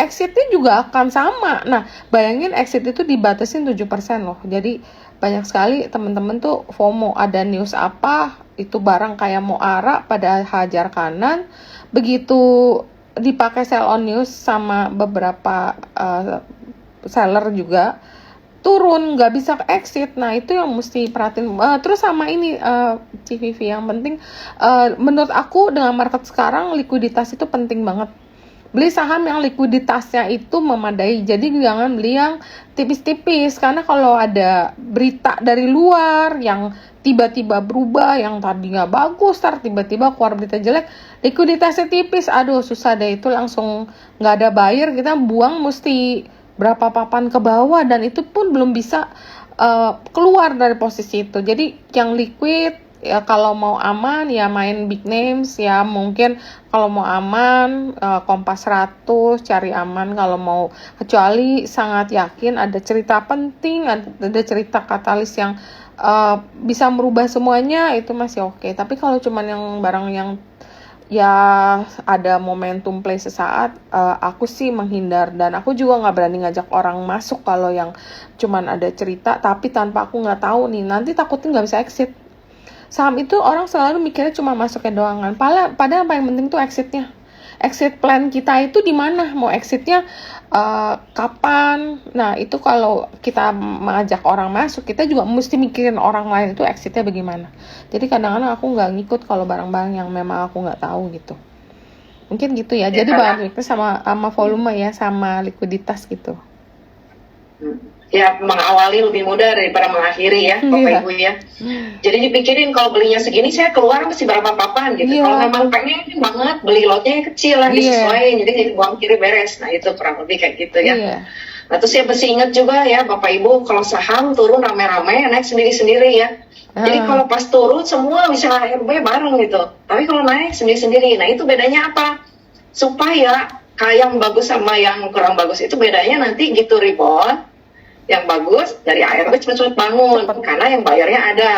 exitnya juga akan sama. Nah, bayangin exit itu dibatasin 7% loh. Jadi banyak sekali teman-teman tuh FOMO, ada news apa, itu barang kayak mau ARA pada hajar kanan. Begitu dipakai sell on news sama beberapa seller juga, turun, nggak bisa exit. Nah itu yang mesti perhatiin. Terus sama ini CVV yang penting, menurut aku dengan market sekarang likuiditas itu penting banget. Beli saham yang likuiditasnya itu memadai, jadi jangan beli yang tipis-tipis, karena kalau ada berita dari luar yang tiba-tiba berubah, yang tadi nggak bagus, tiba-tiba keluar berita jelek, likuiditasnya tipis, aduh susah deh, itu langsung nggak ada buyer, kita buang mesti berapa papan ke bawah, dan itu pun belum bisa keluar dari posisi itu. Jadi yang liquid ya, kalau mau aman ya main big names ya, mungkin kalau mau aman Kompas 100 cari aman. Kalau mau, kecuali sangat yakin ada cerita penting, ada cerita katalis yang bisa merubah semuanya, itu masih oke. Tapi kalau cuman yang barang yang ya ada momentum play sesaat, aku sih menghindar. Dan aku juga nggak berani ngajak orang masuk kalau yang cuman ada cerita tapi tanpa aku nggak tahu nih, nanti takutnya nggak bisa exit. Saham itu orang selalu mikirnya cuma masuknya doang kan, padahal yang paling penting tuh exitnya. Exit plan kita itu di mana, mau exitnya kapan. Nah itu kalau kita mengajak orang masuk, kita juga mesti mikirin orang lain itu exitnya bagaimana. Jadi kadang-kadang aku nggak ngikut kalau barang-barang yang memang aku nggak tahu gitu. Mungkin gitu ya. Jadi bahan itu sama volume ya, sama likuiditas gitu. Ya, mengawali lebih mudah daripada mengakhiri ya, Bapak Ibu ya. Jadi dipikirin kalau belinya segini saya keluar mesti berapa papan gitu. Kalau memang pengen banget beli lotnya yang kecil lah, disesuaikan, jadi buang kiri beres. Nah itu kurang lebih kayak gitu ya. Nah terus ya mesti ingat juga ya Bapak Ibu, kalau saham turun rame-rame, naik sendiri-sendiri ya. Jadi kalau pas turun semua bisa ARB bareng gitu. Tapi kalau naik sendiri-sendiri, nah itu bedanya apa? Supaya yang bagus sama yang kurang bagus itu bedanya nanti gitu rebound. Yang bagus dari ARB cepat-cepat bangun karena yang bayarnya ada,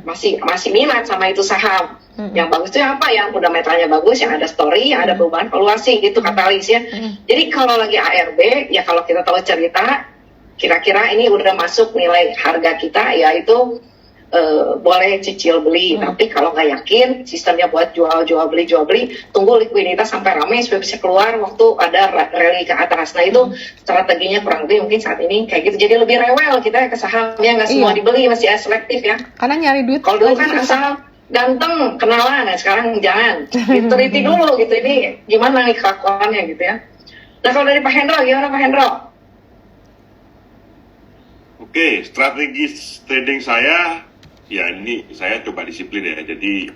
masih minat sama itu saham. Yang bagus itu apa? Yang fundamentalnya bagus, yang ada story, yang ada perubahan valuasi, itu katalis ya. Jadi kalau lagi ARB ya, kalau kita tahu cerita kira-kira ini udah masuk nilai harga kita, yaitu boleh cicil beli. Tapi kalau nggak yakin, sistemnya buat jual beli, tunggu likuiditas sampai ramai supaya bisa keluar waktu ada rally ke atas. Nah itu strateginya kurang lebih mungkin saat ini kayak gitu. Jadi lebih rewel kita ke sahamnya, nggak semua dibeli, masih selektif ya. Karena nyari duit. Kalau dulu kan asal ganteng kenalan, nah sekarang jangan. Diteliti dulu gitu, ini gimana nih kelakuannya gitu ya. Nah kalau dari Pak Hendro, gimana Pak Hendro? Oke, strategi trading saya, ya ini saya coba disiplin ya. Jadi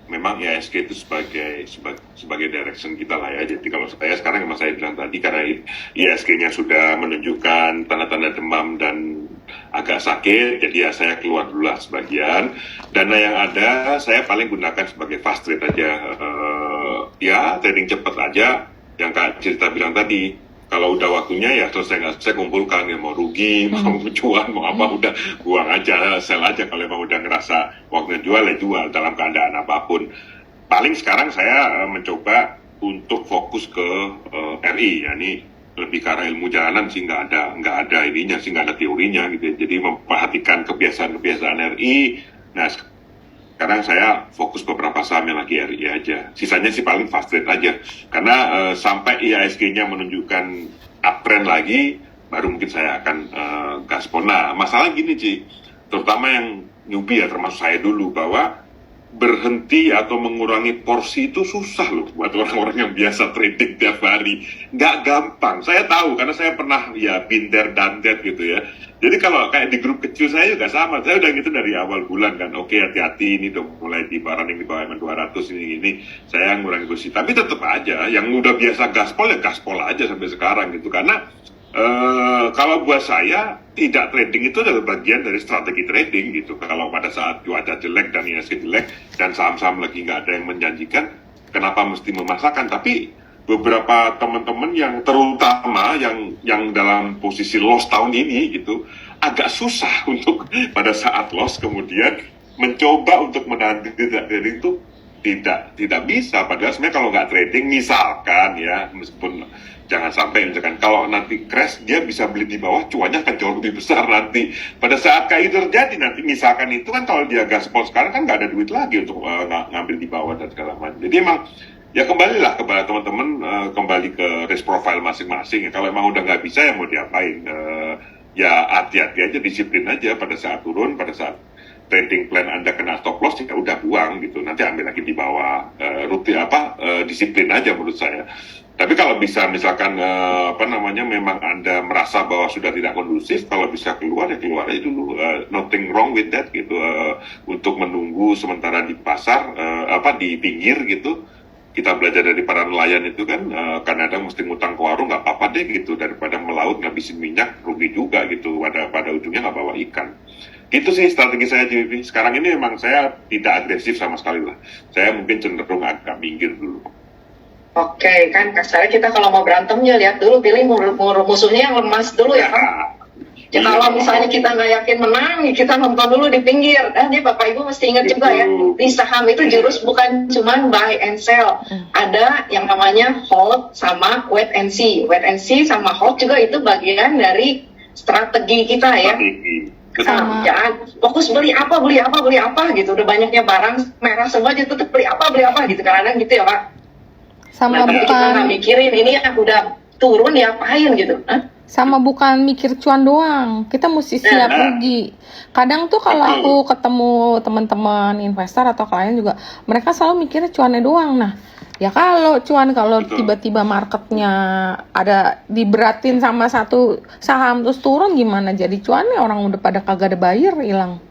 memang IHSG itu sebagai direction kita lah ya. Jadi kalau saya sekarang memang saya bilang tadi, karena IHSG-nya sudah menunjukkan tanda-tanda demam dan agak sakit, jadi ya saya keluar dulu lah sebagian. Dana yang ada saya paling gunakan sebagai fast trade aja, ya trading cepat aja. Yang Kak cerita bilang tadi, kalau udah waktunya ya terus saya kumpulkan, ya mau rugi, mau cuan, mau apa, udah buang aja, sell aja. Kalau emang udah ngerasa waktunya jual, ya jual dalam keadaan apapun. Paling sekarang saya mencoba untuk fokus ke RI, ya ini lebih ke arah ilmu jalanan sih, nggak ada ininya sih, nggak ada teorinya gitu. Jadi memperhatikan kebiasaan RI. Nah sekarang saya fokus beberapa saham yang lagi RI aja. Sisanya sih paling fast trade aja. Karena sampai IHSG-nya menunjukkan uptrend lagi, baru mungkin saya akan gaspol. Nah, masalah gini Ci, terutama yang newbie ya, termasuk saya dulu, bahwa berhenti atau mengurangi porsi itu susah loh buat orang-orang yang biasa trading tiap hari. Nggak gampang. Saya tahu karena saya pernah ya been there done that gitu ya. Jadi kalau kayak di grup kecil saya juga sama. Saya udah gitu dari awal bulan kan. Oke, hati-hati, ini udah mulai di barang yang di bawah 200 ini. Saya ngurangi posisi. Tapi tetap aja yang udah biasa gaspol ya gaspol aja sampai sekarang gitu. Karena kalau buat saya tidak trading itu adalah bagian dari strategi trading gitu. Kalau pada saat cuaca jelek dan IHSG jelek dan saham-saham lagi nggak ada yang menjanjikan, kenapa mesti memaksakan? Tapi beberapa teman-teman yang terutama yang dalam posisi loss tahun ini gitu, agak susah untuk pada saat loss kemudian mencoba untuk menahan trading itu tidak bisa. Padahal sebenarnya kalau nggak trading, misalkan ya, meskipun jangan sampai misalkan kalau nanti crash dia bisa beli di bawah, cuannya akan jauh lebih besar nanti. Pada saat kayak itu terjadi nanti, misalkan itu kan kalau dia gaspol sekarang kan nggak ada duit lagi untuk ngambil di bawah dan segala macam. Jadi emang ya kembalilah kepada teman-teman, kembali ke risk profile masing-masing. Kalau emang udah nggak bisa ya mau diapain? Ya hati-hati aja, disiplin aja pada saat turun, pada saat trading plan Anda kena stop loss ya udah buang gitu, nanti ambil lagi di bawah. Disiplin aja menurut saya. Tapi kalau bisa misalkan memang Anda merasa bahwa sudah tidak kondusif, kalau bisa keluar ya keluar aja dulu. Nothing wrong with that gitu. Untuk menunggu sementara di pasar, di pinggir gitu. Kita belajar dari para nelayan itu kan, kadang-kadang mesti ngutang ke warung, nggak apa-apa deh gitu, daripada melaut ngabisin minyak, rugi juga gitu, pada ujungnya nggak bawa ikan. Gitu sih strategi saya, JVP. Sekarang ini memang saya tidak agresif sama sekali lah. Saya mungkin cenderung agak minggir dulu. Oke, kan kasarnya kita kalau mau berantem ya lihat dulu, pilih musuhnya yang lemas dulu ya kan. Ya, kalau misalnya kita nggak yakin menang, kita nonton dulu di pinggir. Dan ya Bapak Ibu mesti ingat juga ya, di saham itu jurus bukan cuma buy and sell. Ada yang namanya hold sama wait and see. Wait and see sama hold juga itu bagian dari strategi kita ya. Jangan fokus beli apa gitu. Udah banyaknya barang merah semua aja tetap beli apa gitu. Kadang-kadang gitu ya Pak. Sama bukan kita nggak mikirin ini yang udah turun diapain gitu. Sama bukan mikir cuan doang, kita mesti siap rugi. Kadang tuh kalau aku ketemu teman-teman investor atau klien juga, mereka selalu mikirnya cuannya doang. Nah, ya kalau tiba-tiba marketnya ada diberatin sama satu saham terus turun, gimana jadi cuannya? Orang udah pada kagak ada buyer, hilang.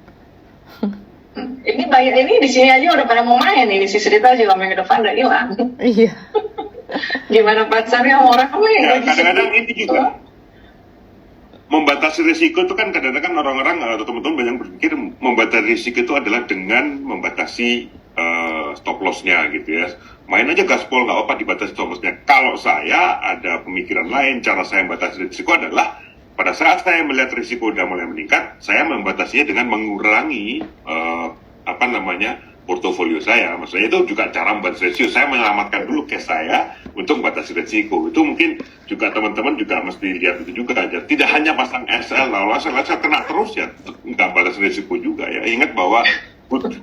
Ini buyer ini di sini aja udah pada mau main, ini si Srita juga minggu depan udah hilang. Iya. Gimana pasarnya orang main? Kadang-kadang ini juga membatasi risiko itu kan kadang-kadang orang-orang atau teman-teman banyak berpikir membatasi risiko itu adalah dengan membatasi stop loss-nya gitu ya. Main aja gaspol nggak apa dibatasi stop loss-nya. Kalau saya ada pemikiran lain, cara saya membatasi risiko adalah pada saat saya melihat risiko udah mulai meningkat, saya membatasinya dengan mengurangi portofolio saya. Maksudnya itu juga cara membatasi risiko. Saya menyelamatkan dulu cash saya untuk membatasi risiko. Itu mungkin juga teman-teman juga mesti lihat itu juga aja. Tidak hanya pasang SL, lalu SL kena terus ya, nggak batas risiko juga ya. Ingat bahwa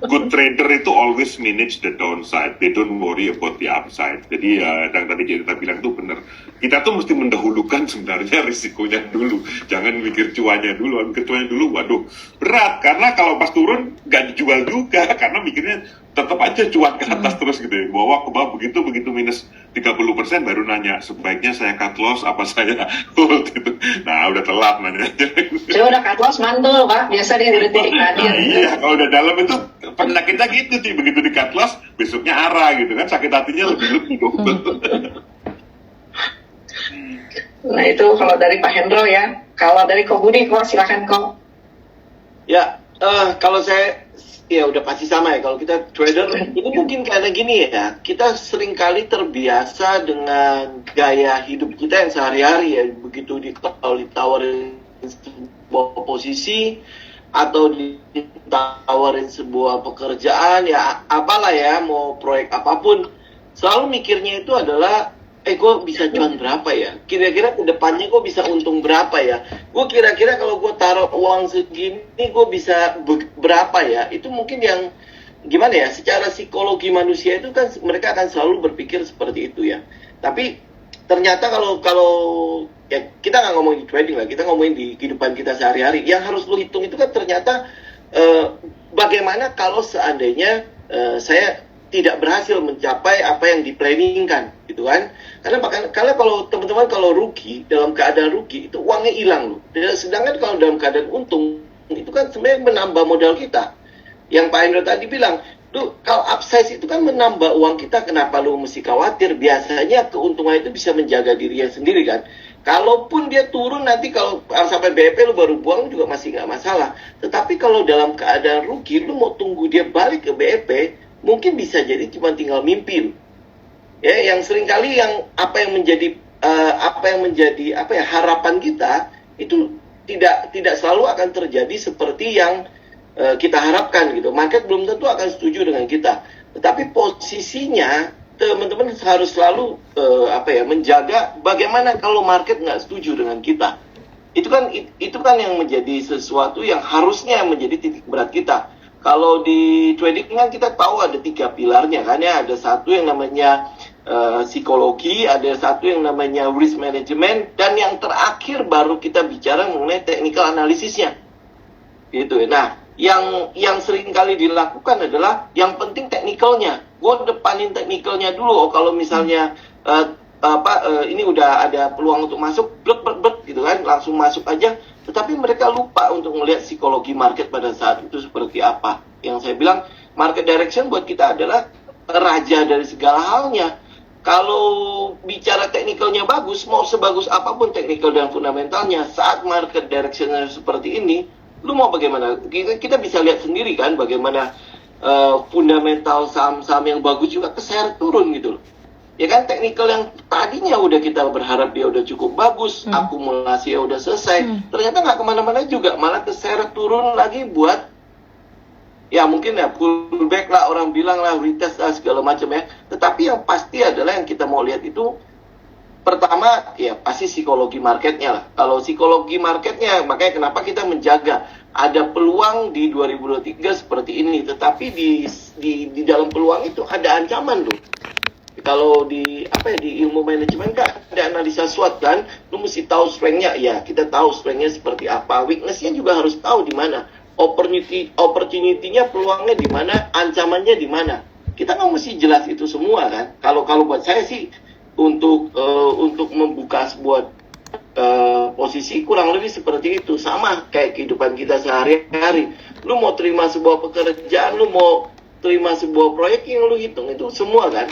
good trader itu always manage the downside. They don't worry about the upside. Jadi yang tadi kita bilang itu benar. Kita tuh mesti mendahulukan sebenarnya risikonya dulu. Jangan mikir cuannya dulu. Mikir cuannya dulu, waduh berat. Karena kalau pas turun nggak dijual juga. Karena mikirnya tetap aja cuan ke atas terus gitu ya. Bawa ke bawah begitu minus 30% baru nanya, sebaiknya saya cut loss apa saya hold gitu. Nah udah telat nanya. Saya udah cut loss mantul Pak. Biasa dia detik hadir. Iya, kalau udah dalam itu penyakitnya gitu sih, begitu di cut loss besoknya arah gitu kan, sakit hatinya lebih Nah itu kalau dari Pak Hendro ya. Kalau dari Ko Budi, silakan Ko. Ya, kalau saya ya udah pasti sama ya. Kalau kita trader ini mungkin karena gini ya, kita seringkali terbiasa dengan gaya hidup kita yang sehari-hari ya. Begitu ditawarin sebuah posisi atau ditawarin sebuah pekerjaan ya apalah ya, mau proyek apapun, selalu mikirnya itu adalah gue bisa cuan berapa ya, kira-kira ke depannya gue bisa untung berapa ya, gue kira-kira kalau gue taruh uang segini gue bisa berapa ya. Itu mungkin yang gimana ya, secara psikologi manusia itu kan mereka akan selalu berpikir seperti itu ya. Tapi ternyata kalau ya kita nggak ngomongin di trading lah, kita ngomongin di kehidupan kita sehari-hari, yang harus lo hitung itu kan ternyata bagaimana kalau seandainya saya tidak berhasil mencapai apa yang diplanningkan gitu kan. Karena kalau teman-teman kalau rugi, dalam keadaan rugi itu uangnya hilang loh. Sedangkan kalau dalam keadaan untung itu kan sebenarnya menambah modal kita. Yang Pak Hendro tadi bilang, kalau upsize itu kan menambah uang kita, kenapa lu mesti khawatir? Biasanya keuntungan itu bisa menjaga dirinya sendiri kan. Kalaupun dia turun nanti kalau sampai BEP lu baru buang juga masih nggak masalah. Tetapi kalau dalam keadaan rugi, lu mau tunggu dia balik ke BEP, mungkin bisa jadi cuma tinggal mimpi. Ya, yang seringkali yang apa yang menjadi harapan kita itu tidak selalu akan terjadi seperti yang kita harapkan gitu. Market belum tentu akan setuju dengan kita. Tetapi posisinya teman-teman harus selalu menjaga bagaimana kalau market nggak setuju dengan kita. Itu kan yang menjadi sesuatu yang harusnya menjadi titik berat kita. Kalau di trading kan kita tahu ada 3 pilarnya kan ya. Ada satu yang namanya psikologi, ada satu yang namanya risk management, dan yang terakhir baru kita bicara mengenai technical analisisnya. Gitu. Nah, yang sering kali dilakukan adalah yang penting teknikalnya. Gue depanin teknikalnya dulu. Oh, kalau misalnya ini udah ada peluang untuk masuk, blek gitu kan, langsung masuk aja. Tetapi mereka lupa untuk melihat psikologi market pada saat itu seperti apa. Yang saya bilang, market direction buat kita adalah raja dari segala halnya. Kalau bicara teknikalnya bagus, mau sebagus apapun teknikal dan fundamentalnya, saat market directionnya seperti ini, lu mau bagaimana? Kita bisa lihat sendiri kan bagaimana fundamental saham-saham yang bagus juga keseret turun gitu loh. Ya kan, teknikal yang tadinya udah kita berharap dia udah cukup bagus, akumulasi udah selesai, ternyata nggak kemana-mana juga, malah keseret turun lagi buat ya mungkin ya pullback lah, orang bilang lah, retest lah, segala macam ya. Tetapi yang pasti adalah yang kita mau lihat itu pertama ya pasti psikologi marketnya lah. Kalau psikologi marketnya, makanya kenapa kita menjaga ada peluang di 2023 seperti ini, tetapi di dalam peluang itu ada ancaman loh. Kalau di ilmu manajemen kan ada analisa SWOT kan, lu mesti tahu strength-nya. Ya, kita tahu strength-nya seperti apa, weakness-nya juga harus tahu di mana, opportunity-nya, peluangnya di mana, ancamannya di mana. Kita nggak mesti jelas itu semua kan. Kalau buat saya sih untuk membuka sebuah posisi kurang lebih seperti itu, sama kayak kehidupan kita sehari-hari. Lu mau terima sebuah pekerjaan, lu mau terima sebuah proyek, yang lu hitung itu semua kan.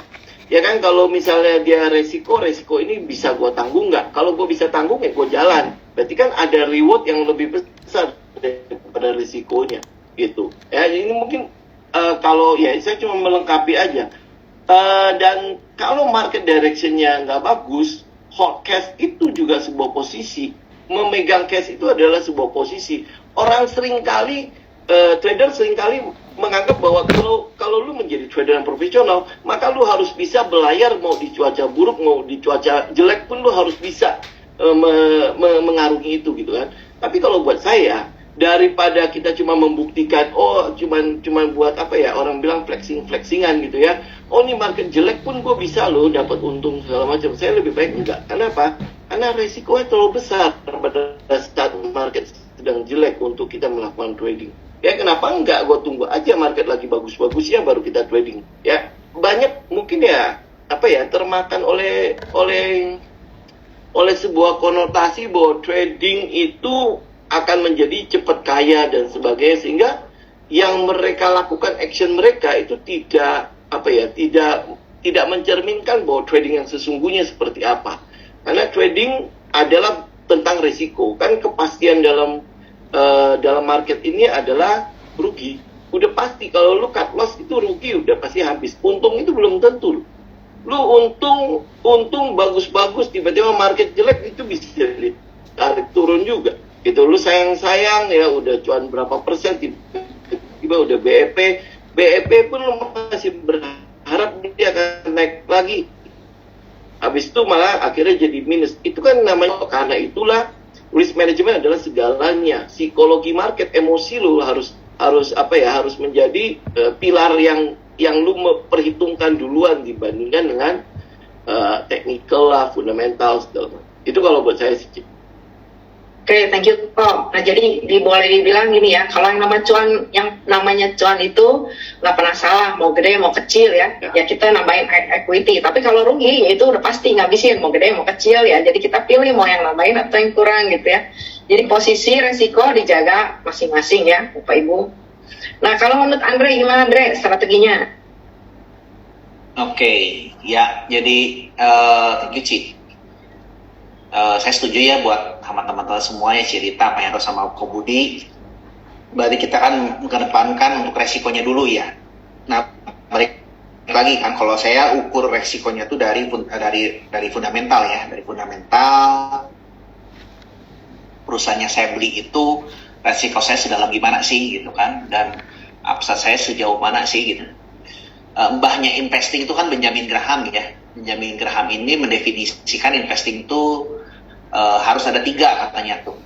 Ya kan, kalau misalnya dia resiko ini bisa gue tanggung nggak? Kalau gue bisa tanggung ya gue jalan. Berarti kan ada reward yang lebih besar daripada risikonya gitu. Ya, ini mungkin kalau ya saya cuma melengkapi aja. Dan kalau market directionnya nggak bagus, hold cash itu juga sebuah posisi. Memegang cash itu adalah sebuah posisi. Orang seringkali trader seringkali menganggap bahwa kalau lu menjadi trader yang profesional, maka lu harus bisa belayar mau di cuaca buruk, mau di cuaca jelek pun lu harus bisa mengarungi itu gitu kan. Tapi kalau buat saya, daripada kita cuma membuktikan cuma buat orang bilang flexingan gitu ya. Oh, ini market jelek pun gue bisa loh dapat untung segala macam. Saya lebih baik enggak. Kenapa? Karena resikonya terlalu besar pada saat market sedang jelek untuk kita melakukan trading. Ya, kenapa enggak gue tunggu aja market lagi bagus-bagusnya baru kita trading. Ya, banyak mungkin ya termakan oleh sebuah konotasi bahwa trading itu akan menjadi cepat kaya dan sebagainya, sehingga yang mereka lakukan, action mereka itu tidak mencerminkan bahwa trading yang sesungguhnya seperti apa. Karena trading adalah tentang risiko. Kan kepastian dalam market ini adalah rugi. Udah pasti kalau lu cut loss itu rugi, udah pasti habis. Untung itu belum tentu. Lu untung bagus-bagus, tiba-tiba market jelek itu bisa ditarik turun juga. Gitu, lu sayang-sayang ya udah cuan berapa persen, tiba-tiba udah BEP pun lu masih berharap dia akan naik lagi. Habis itu malah akhirnya jadi minus. Itu kan namanya, karena itulah risk management adalah segalanya. Psikologi market, emosi lu harus menjadi pilar yang lu perhitungkan duluan dibandingkan dengan technical lah, fundamental segala macam. Itu kalau buat saya sih. Oke, thank you. Nah, jadi boleh dibilang gini ya, kalau yang namanya cuan itu nggak pernah salah, mau gede mau kecil ya kita nambahin equity. Tapi kalau rugi ya itu udah pasti ngabisin, mau gede mau kecil ya. Jadi kita pilih mau yang nambahin atau yang kurang gitu ya. Jadi posisi resiko dijaga masing-masing ya, Bapak Ibu. Nah, kalau menurut Andre gimana, Andre, strateginya? Oke, ya, jadi thank you, Ci. Saya setuju ya buat teman-teman semuanya cerita Pak Yanto sama Ko Budi. Berarti kita kan mengedepankan untuk resikonya dulu ya. Nah, balik lagi kan, kalau saya ukur resikonya tuh dari fundamental ya, dari fundamental perusahaannya saya beli itu resiko saya sedalam gimana sih gitu kan, dan upside saya sejauh mana sih gitu. mbahnya investing itu kan Benjamin Graham ya. Benjamin Graham ini mendefinisikan investing itu harus ada 3 katanya tuh.